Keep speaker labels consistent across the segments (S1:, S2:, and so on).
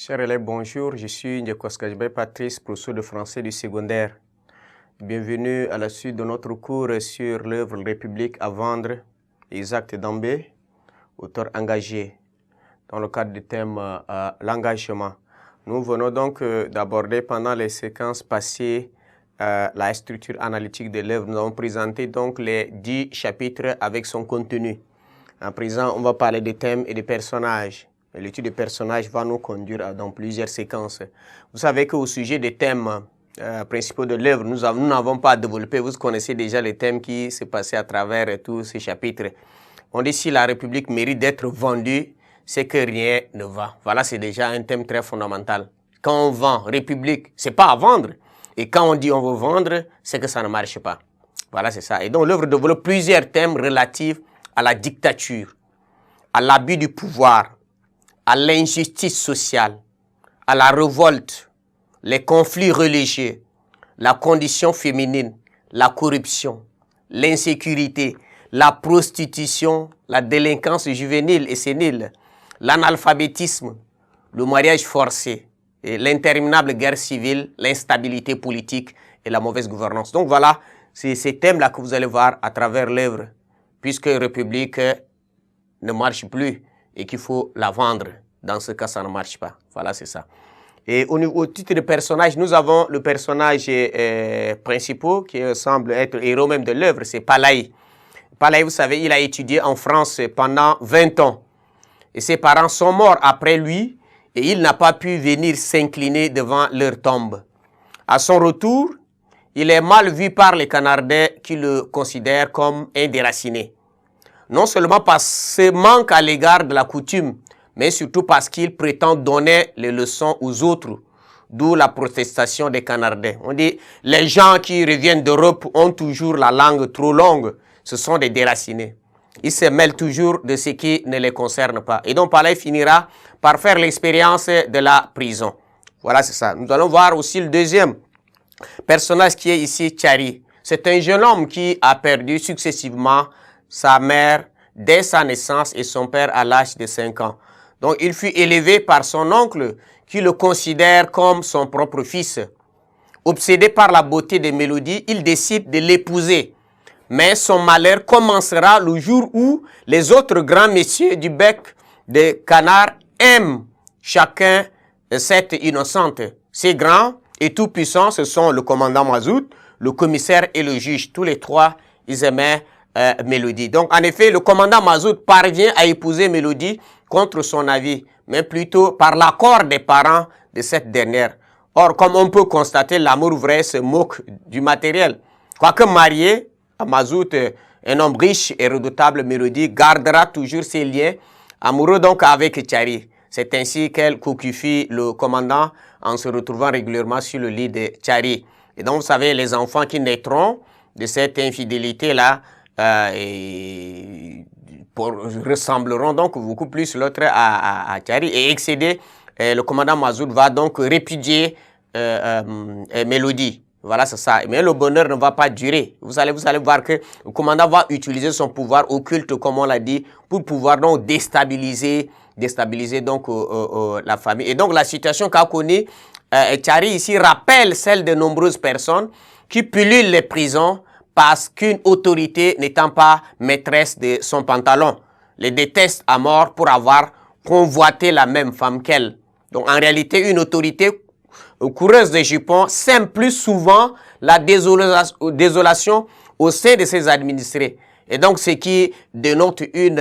S1: Chers élèves, bonjour, je suis Ndjekoskajbe Patrice, professeur de français du secondaire. Bienvenue à la suite de notre cours sur l'œuvre République à vendre, Isaac Dambé, auteur engagé, dans le cadre du thème l'engagement. Nous venons donc d'aborder pendant les séquences passées la structure analytique de l'œuvre. Nous avons présenté donc les 10 chapitres avec son contenu. En présent, on va parler des thèmes et des personnages. L'étude des personnages va nous conduire dans plusieurs séquences. Vous savez qu'au sujet des thèmes principaux de l'œuvre, nous n'avons pas développé. Vous connaissez déjà les thèmes qui se passaient à travers tous ces chapitres. On dit si la République mérite d'être vendue, c'est que rien ne va. Voilà, c'est déjà un thème très fondamental. Quand on vend République, c'est pas à vendre. Et quand on dit on veut vendre, c'est que ça ne marche pas. Voilà, c'est ça. Et donc l'œuvre développe plusieurs thèmes relatifs à la dictature, à l'abus du pouvoir, à l'injustice sociale, à la révolte, les conflits religieux, la condition féminine, la corruption, l'insécurité, la prostitution, la délinquance juvénile et sénile, l'analphabétisme, le mariage forcé, l'interminable guerre civile, l'instabilité politique et la mauvaise gouvernance. Donc voilà, c'est ces thèmes-là que vous allez voir à travers l'œuvre, puisque République ne marche plus et qu'il faut la vendre. Dans ce cas, ça ne marche pas. Voilà, c'est ça. Et au titre de personnage, nous avons le personnage principal qui semble être le héros même de l'œuvre, c'est Palaï. Palaï, vous savez, il a étudié en France pendant 20 ans. Et ses parents sont morts après lui et il n'a pas pu venir s'incliner devant leur tombe. À son retour, il est mal vu par les Canardais qui le considèrent comme un déraciné. Non seulement parce ce manque à l'égard de la coutume, mais surtout parce qu'il prétend donner les leçons aux autres, d'où la protestation des Canardais. On dit, les gens qui reviennent d'Europe ont toujours la langue trop longue, ce sont des déracinés. Ils se mêlent toujours de ce qui ne les concerne pas. Et donc, Palaï finira par faire l'expérience de la prison. Voilà, c'est ça. Nous allons voir aussi le deuxième personnage qui est ici, Tchari. C'est un jeune homme qui a perdu successivement sa mère dès sa naissance et son père à l'âge de 5 ans. Donc, il fut élevé par son oncle qui le considère comme son propre fils. Obsédé par la beauté de Mélodie, il décide de l'épouser. Mais son malheur commencera le jour où les autres grands messieurs du bec de canard aiment chacun cette innocente. Ces grands et tout-puissants, ce sont le commandant Mazout, le commissaire et le juge. Tous les trois, ils aimaient Mélodie. Donc, en effet, le commandant Mazout parvient à épouser Mélodie contre son avis, mais plutôt par l'accord des parents de cette dernière. Or, comme on peut constater, l'amour vrai se moque du matériel. Quoique marié à Mazout, un homme riche et redoutable, Mélodie gardera toujours ses liens amoureux donc avec Tchari. C'est ainsi qu'elle coquifie le commandant en se retrouvant régulièrement sur le lit de Tchari. Et donc, vous savez, les enfants qui naîtront de cette infidélité-là ressembleront donc beaucoup plus l'autre à Tchari et excédé. Le commandant Mazout va donc répudier Mélodie. Voilà, c'est ça. Mais le bonheur ne va pas durer. Vous allez voir que le commandant va utiliser son pouvoir occulte, comme on l'a dit, pour pouvoir donc déstabiliser donc la famille. Et donc la situation qu'a connue Tchari ici rappelle celle de nombreuses personnes qui pullulent les prisons parce qu'une autorité n'étant pas maîtresse de son pantalon les déteste à mort pour avoir convoité la même femme qu'elle. Donc en réalité, une autorité coureuse de jupons sème plus souvent la désolation au sein de ses administrés. Et donc, ce qui dénote une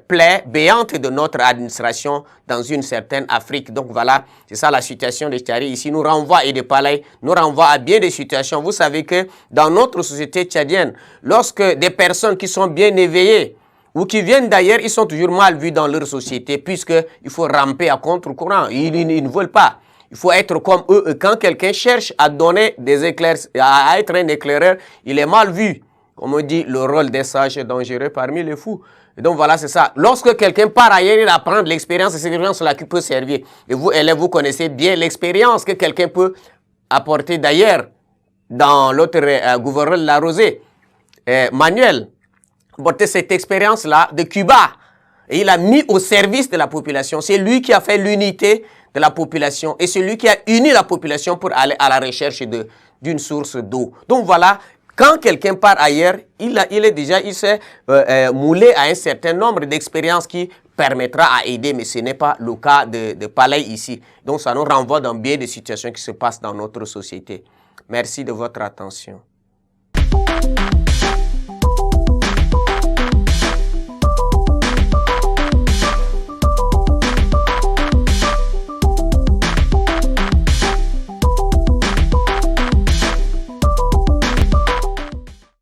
S1: plaie béante de notre administration dans une certaine Afrique. Donc voilà, c'est ça la situation de Tchari. Ici, nous renvoie, et de Palaï, nous renvoie à bien des situations. Vous savez que dans notre société tchadienne, lorsque des personnes qui sont bien éveillées ou qui viennent d'ailleurs, ils sont toujours mal vus dans leur société puisqu'il faut ramper à contre-courant. Ils ne veulent pas. Il faut être comme eux. Et quand quelqu'un cherche à donner des éclairs, à être un éclaireur, il est mal vu. Comme on dit, le rôle des sages est dangereux parmi les fous. Et donc voilà, c'est ça. Lorsque quelqu'un part ailleurs, il apprend de l'expérience, c'est cette expérience-là qui peut servir. Et vous, élèves, vous connaissez bien l'expérience que quelqu'un peut apporter d'ailleurs dans l'autre gouverneur de la Rosée. Manuel apportait cette expérience-là de Cuba. Et il a mis au service de la population. C'est lui qui a fait l'unité de la population et celui qui a uni la population pour aller à la recherche d'une source d'eau. Donc voilà, quand quelqu'un part ailleurs, il s'est moulé à un certain nombre d'expériences qui permettra à aider, mais ce n'est pas le cas de Palais ici. Donc ça nous renvoie dans bien des situations qui se passent dans notre société. Merci de votre attention.